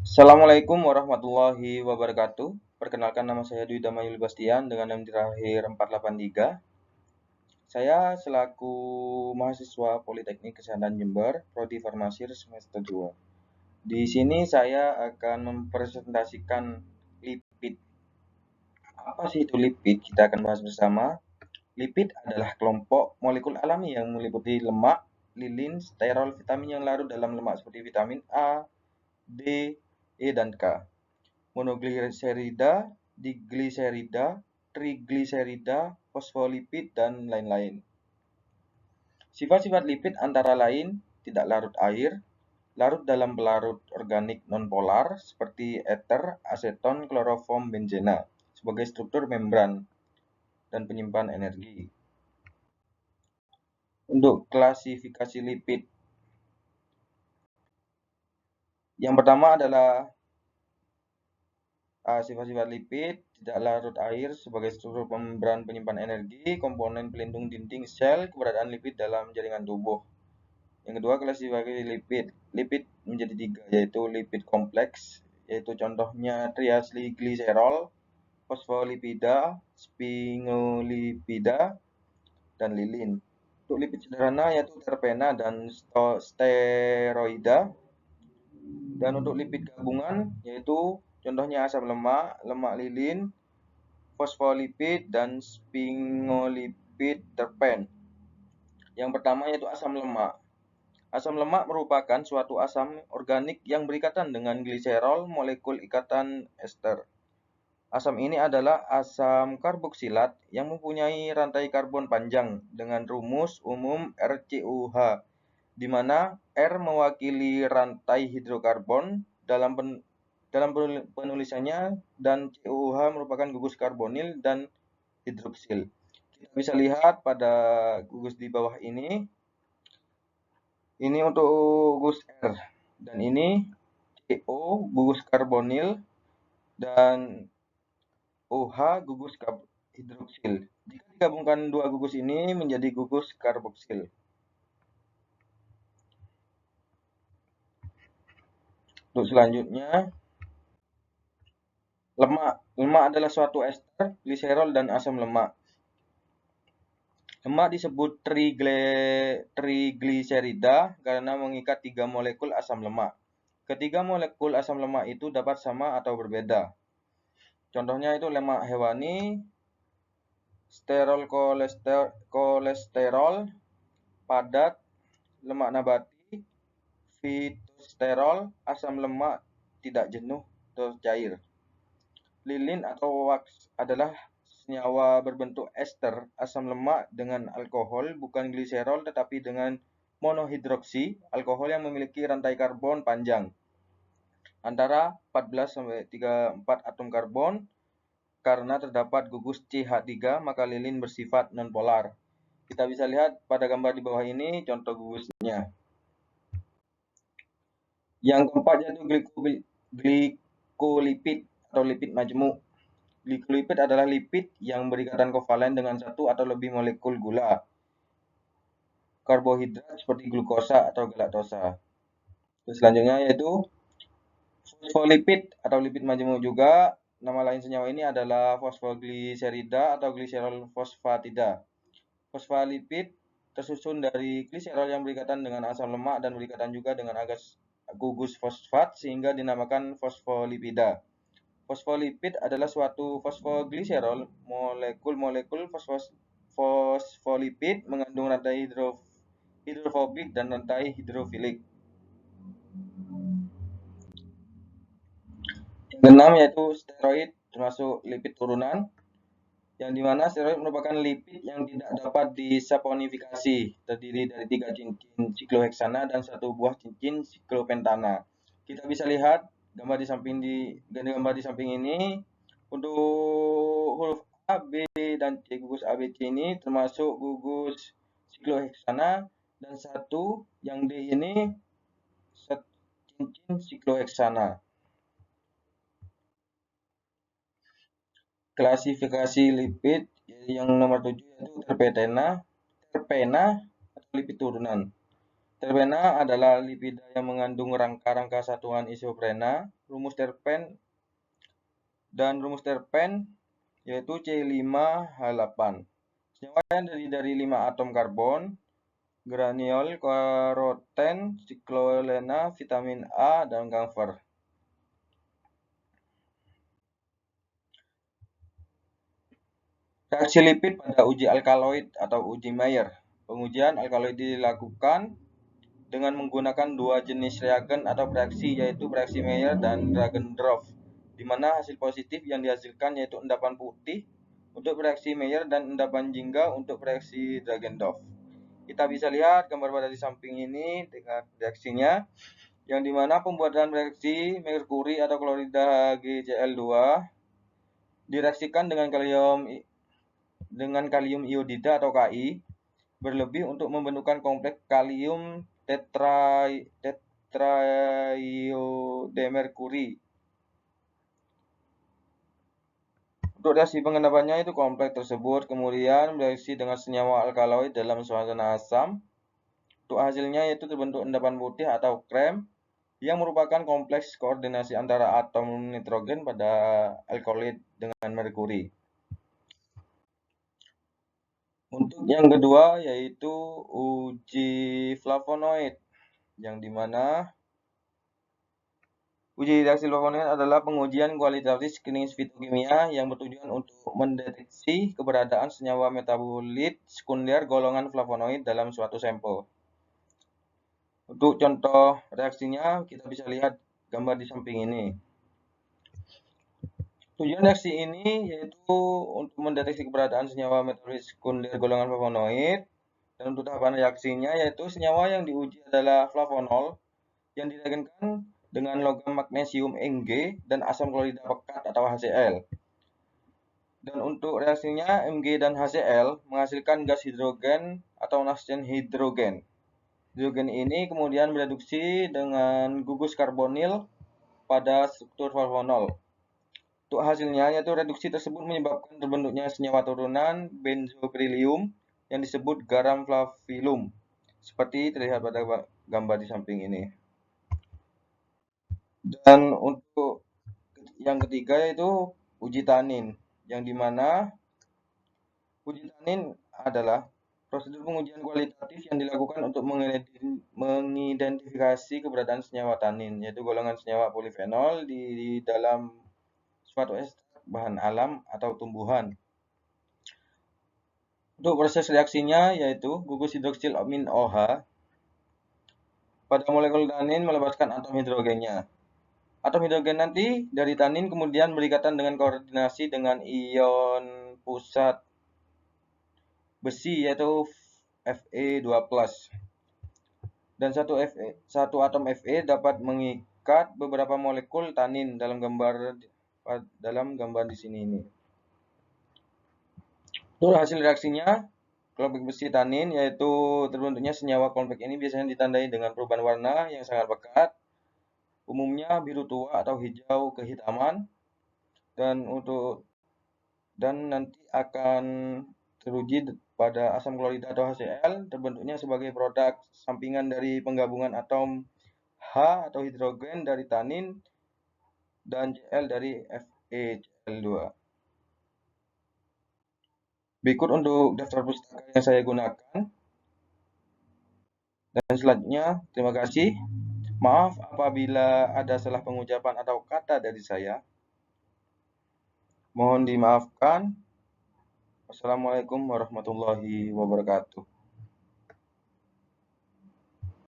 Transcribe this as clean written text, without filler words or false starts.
Assalamualaikum warahmatullahi wabarakatuh. Perkenalkan, nama saya Dwi Damayul Bastian dengan NIM terakhir 483. Saya selaku mahasiswa Politeknik Kesehatan Jember, Prodi Farmasi semester 2. Di sini saya akan mempresentasikan lipid. Apa sih itu lipid? Kita akan bahas bersama. Lipid adalah kelompok molekul alami yang meliputi lemak, lilin, sterol, vitamin yang larut dalam lemak seperti vitamin A, D, E, dan K. Monogliserida, digliserida, trigliserida, fosfolipid, dan lain-lain. Sifat-sifat lipid antara lain tidak larut air, larut dalam pelarut organik nonpolar seperti ether, aseton, kloroform, benzena sebagai struktur membran dan penyimpan energi. Untuk klasifikasi lipid, yang pertama adalah sifat-sifat lipid tidak larut air sebagai struktur membran penyimpan energi, komponen pelindung dinding sel, keberadaan lipid dalam jaringan tubuh. Yang kedua, klasifikasi lipid. Lipid menjadi tiga, yaitu lipid kompleks, yaitu contohnya triacylglycerol, fosfolipida, sphingolipida, dan lilin. Untuk lipid sederhana yaitu terpena dan steroida. Dan untuk lipid gabungan yaitu contohnya asam lemak, lemak lilin, fosfolipid, dan sphingolipid terpen. Yang pertama yaitu asam lemak. Asam lemak merupakan suatu asam organik yang berikatan dengan gliserol, molekul ikatan ester. Asam ini adalah asam karboksilat yang mempunyai rantai karbon panjang dengan rumus umum RCOH, di mana R mewakili rantai hidrokarbon dalam penulisannya dan COH merupakan gugus karbonil dan hidroksil. Kita bisa lihat pada gugus di bawah ini. Ini untuk gugus R dan ini CO gugus karbonil dan OH gugus hidroksil. Jika digabungkan dua gugus ini menjadi gugus karboksil. Untuk selanjutnya, lemak. Lemak adalah suatu ester, gliserol, dan asam lemak. Lemak disebut trigliserida karena mengikat tiga molekul asam lemak. Ketiga molekul asam lemak itu dapat sama atau berbeda. Contohnya itu lemak hewani, sterol kolesterol padat, lemak nabati, fitosterol, asam lemak tidak jenuh atau cair. Lilin atau wax adalah senyawa berbentuk ester asam lemak dengan alkohol, bukan gliserol tetapi dengan monohidroksi, alkohol yang memiliki rantai karbon panjang antara 14 sampai 34 atom karbon. Karena terdapat gugus CH3, maka lilin bersifat nonpolar. Kita bisa lihat pada gambar di bawah ini contoh gugusnya. Yang keempat yaitu glikolipid atau lipid majemuk. Glikolipid adalah lipid yang berikatan kovalen dengan satu atau lebih molekul gula, karbohidrat seperti glukosa atau galaktosa. Selanjutnya yaitu fosfolipid atau lipid majemuk juga. Nama lain senyawa ini adalah fosfogliserida atau gliserol fosfatida. Fosfolipid tersusun dari gliserol yang berikatan dengan asam lemak dan berikatan juga dengan gugus fosfat sehingga dinamakan fosfolipida. Fosfolipid adalah suatu fosfogliserol. Molekul-molekul fosfolipid mengandung rantai hidrofobik dan rantai hidrofilik. Yang keenam yaitu steroid, termasuk lipid turunan, yang dimana steroid merupakan lipid yang tidak dapat disaponifikasi, terdiri dari 3 cincin sikloheksana dan 1 buah cincin siklopentana. Kita bisa lihat gambar di samping ini. Untuk huruf A, B, dan C, gugus A, B, C ini termasuk gugus sikloheksana, dan satu yang D ini cincin sikloheksana. Klasifikasi lipid yang nomor 7 yaitu terpena atau lipid turunan. Terpena adalah lipida yang mengandung rangka-rangka satuan isoprena. Rumus terpen yaitu C5H8. Senyawa yang terdiri dari 5 atom karbon, graniol, karoten, siklolena, vitamin A, dan kamfer. Reaksi lipid pada uji alkaloid atau uji Mayer. Pengujian alkaloid dilakukan dengan menggunakan dua jenis reagen atau reaksi, yaitu reaksi Mayer dan Dragendorff, di mana hasil positif yang dihasilkan yaitu endapan putih untuk reaksi Mayer dan endapan jingga untuk reaksi Dragendorff. Kita bisa lihat gambar pada di samping ini dengan reaksinya, yang dimana pembuatan reaksi merkuri atau klorida HgCl2 direaksikan dengan kalium iodida atau Ki berlebih untuk membentukkan kompleks kalium tetraiodmerkuri. Untuk reaksi pengendapannya itu kompleks tersebut kemudian bereaksi dengan senyawa alkaloid dalam suasana asam. Untuk hasilnya yaitu terbentuk endapan putih atau krem yang merupakan kompleks koordinasi antara atom nitrogen pada alkaloid dengan merkuri. Untuk yang kedua yaitu uji flavonoid, yang dimana uji reaksi flavonoid adalah pengujian kualitatif screening fitokimia yang bertujuan untuk mendeteksi keberadaan senyawa metabolit sekunder golongan flavonoid dalam suatu sampel. Untuk contoh reaksinya kita bisa lihat gambar di samping ini. Tujuan reaksi ini yaitu untuk mendeteksi keberadaan senyawa metabolit sekunder golongan flavonoid, dan untuk tahapan reaksinya yaitu senyawa yang diuji adalah flavonol yang direagenkan dengan logam magnesium Mg dan asam klorida pekat atau HCl. Dan untuk reaksinya Mg dan HCl menghasilkan gas hidrogen atau nitrogen hidrogen. Hidrogen ini kemudian bereduksi dengan gugus karbonil pada struktur flavonol. Untuk hasilnya yaitu reduksi tersebut menyebabkan terbentuknya senyawa turunan benzopyrrolium yang disebut garam flavulum, seperti terlihat pada gambar di samping ini. Dan untuk yang ketiga yaitu uji tanin, yang dimana uji tanin adalah prosedur pengujian kualitatif yang dilakukan untuk mengidentifikasi keberadaan senyawa tanin, yaitu golongan senyawa polifenol di dalam suatu ekstrak bahan alam atau tumbuhan. Untuk proses reaksinya yaitu gugus hidroksil amin OH pada molekul tanin melepaskan atom hidrogennya. Atom hidrogen nanti dari tanin kemudian berikatan dengan koordinasi dengan ion pusat besi yaitu Fe2+. Dan satu atom Fe dapat mengikat beberapa molekul tanin dalam gambar di sini ini. Untuk hasil reaksinya, kompleks besi tanin yaitu terbentuknya senyawa kompleks ini biasanya ditandai dengan perubahan warna yang sangat pekat, umumnya biru tua atau hijau kehitaman, dan nanti akan teruji pada asam klorida atau HCl terbentuknya sebagai produk sampingan dari penggabungan atom H atau hidrogen dari tanin dan Cl dari FeCl2. Berikut untuk daftar pustaka yang saya gunakan. Dan selanjutnya, terima kasih. Maaf apabila ada salah pengucapan atau kata dari saya. Mohon dimaafkan. Wassalamualaikum warahmatullahi wabarakatuh.